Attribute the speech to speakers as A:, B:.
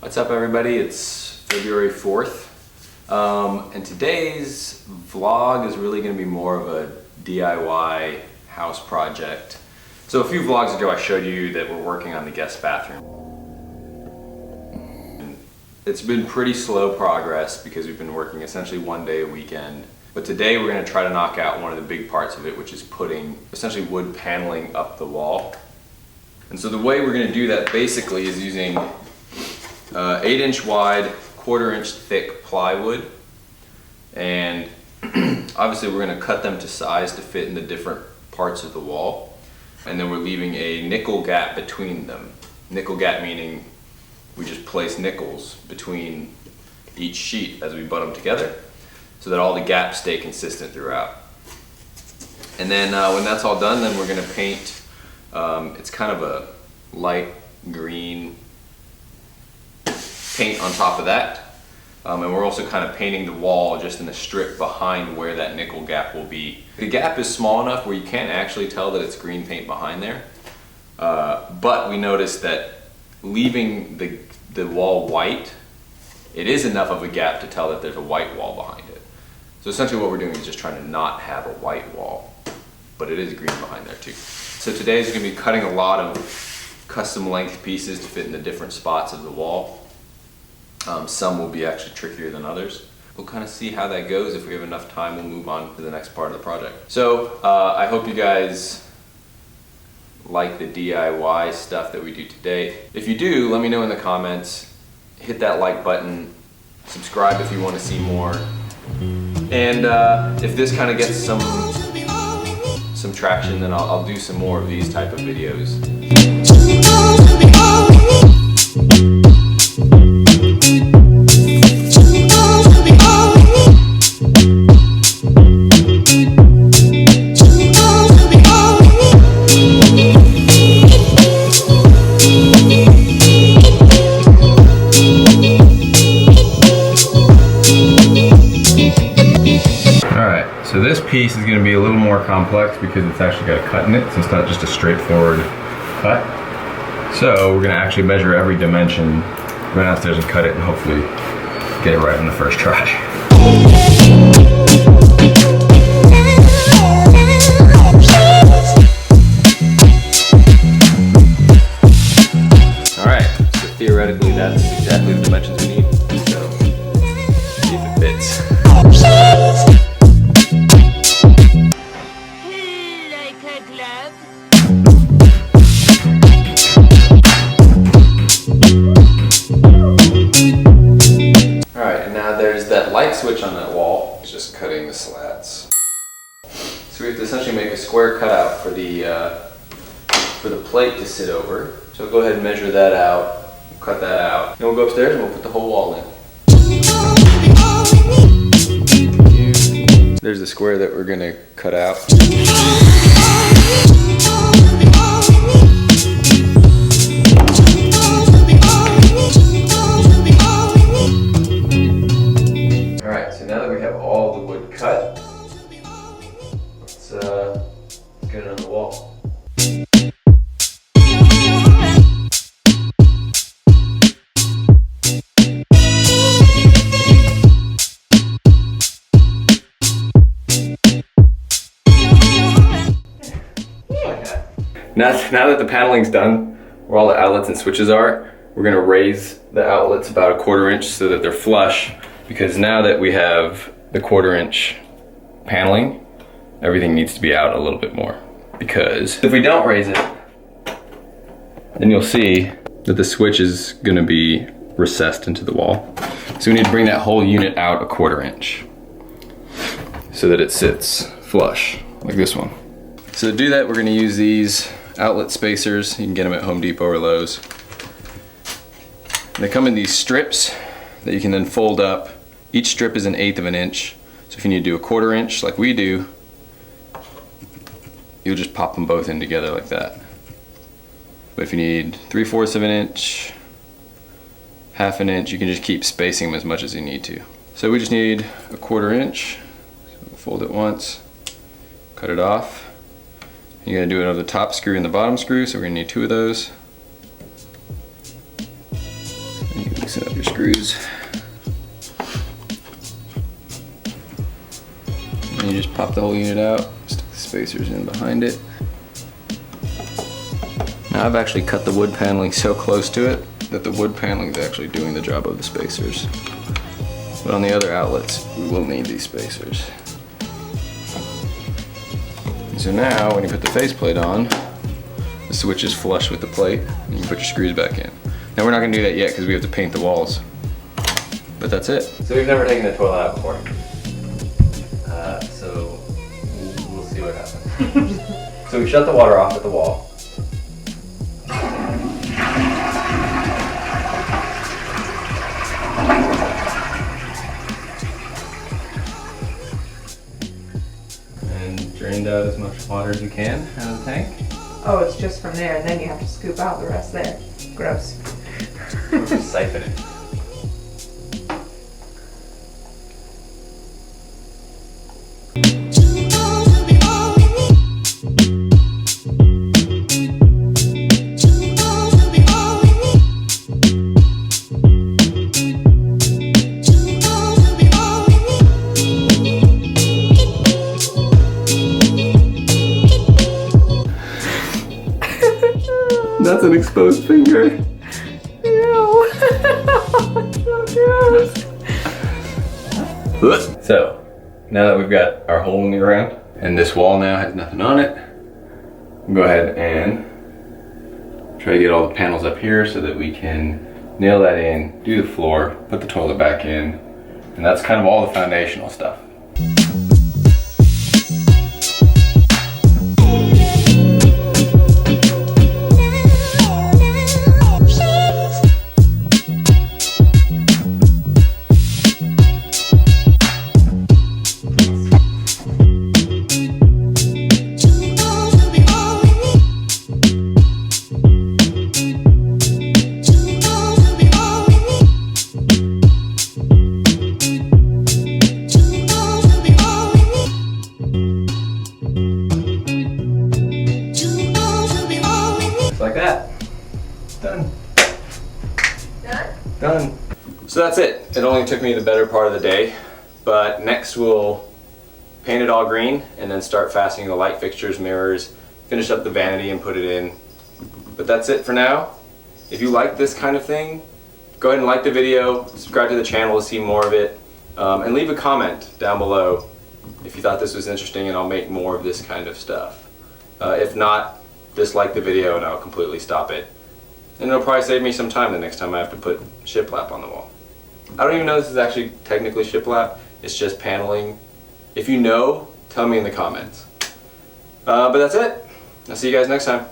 A: What's up everybody, it's February 4th and today's vlog is really going to be more of a DIY house project. So a few vlogs ago I showed you that we're working on the guest bathroom. It's been pretty slow progress because we've been working essentially one day a weekend. But today we're going to try to knock out one of the big parts of it, which is putting essentially wood paneling up the wall. And so the way we're going to do that basically is using 8-inch wide, 1/4-inch thick plywood, and obviously we're going to cut them to size to fit in the different parts of the wall, and then we're leaving a nickel gap between them. Nickel gap meaning we just place nickels between each sheet as we butt them together so that all the gaps stay consistent throughout. And then when that's all done, then we're going to paint, it's kind of a light green paint on top of that, and we're also kind of painting the wall just in the strip behind where that nickel gap will be. The gap is small enough where you can't actually tell that it's green paint behind there, but we noticed that leaving the wall white, it is enough of a gap to tell that there's a white wall behind it. So essentially what we're doing is just trying to not have a white wall, but it is green behind there too. So today is going to be cutting a lot of custom length pieces to fit in the different spots of the wall. Some will be actually trickier than others. We'll kind of see how that goes. If we have enough time, we'll move on to the next part of the project. So I hope you guys like the DIY stuff that we do today. If you do, let me know in the comments. Hit that like button, subscribe if you want to see more. And if this kind of gets some traction, then I'll do some more of these type of videos. So this piece is going to be a little more complex because it's actually got a cut in it, so it's not just a straightforward cut. So we're going to actually measure every dimension, run downstairs and cut it, and hopefully get it right on the first try. Alright, so theoretically that's exactly the dimensions we need, so see if it fits. There's that light switch on that wall. It's just cutting the slats. So we have to essentially make a square cutout for the plate to sit over. So we'll go ahead and measure that out. We'll cut that out. Then we'll go upstairs and we'll put the whole wall in. There's the square that we're gonna cut out. Cut. Let's get it on the wall. Now that the paneling's done, where all the outlets and switches are, we're going to raise the outlets about 1/4 inch so that they're flush, because now that we have the 1/4 inch paneling, everything needs to be out a little bit more, because if we don't raise it, then you'll see that the switch is going to be recessed into the wall. So we need to bring that whole unit out 1/4 inch so that it sits flush like this one. So to do that, we're going to use these outlet spacers. You can get them at Home Depot or Lowe's. And they come in these strips that you can then fold up. Each strip is 1/8 of an inch. So if you need to do 1/4 inch like we do, you'll just pop them both in together like that. But if you need 3/4 of an inch, 1/2 an inch, you can just keep spacing them as much as you need to. So we just need 1/4 inch. So we'll fold it once, cut it off. You're gonna do it over the top screw and the bottom screw, so we're gonna need 2 of those. And you Loosen up your screws. And you just pop the whole unit out, stick the spacers in behind it. Now I've actually cut the wood paneling so close to it that the wood paneling is actually doing the job of the spacers. But on the other outlets, we will need these spacers. And so now, when you put the faceplate on, the switch is flush with the plate, and you can put your screws back in. Now we're not gonna do that yet because we have to paint the walls. But that's it. So we've never taken the toilet out before. So we'll see what happens. So we shut the water off at the wall. And drained out as much water as you can out of the tank.
B: Oh, it's just from there, and then you have to scoop out the rest there. Gross.
A: Just siphon it. That's an exposed finger.
B: Ew. So gross.
A: So, now that we've got our hole in the ground, and this wall now has nothing on it, we'll go ahead and try to get all the panels up here so that we can nail that in, do the floor, put the toilet back in, and that's kind of all the foundational stuff. Like that. Done.
B: Done?
A: Done. So that's it. It only took me the better part of the day, but next we'll paint it all green and then start fastening the light fixtures, mirrors, finish up the vanity and put it in. But that's it for now. If you like this kind of thing, go ahead and like the video, subscribe to the channel to see more of it, and leave a comment down below if you thought this was interesting, and I'll make more of this kind of stuff. If not, dislike the video and I'll completely stop it. And it'll probably save me some time the next time I have to put shiplap on the wall. I don't even know this is actually technically shiplap, it's just paneling. If you know, tell me in the comments. But that's it. I'll see you guys next time.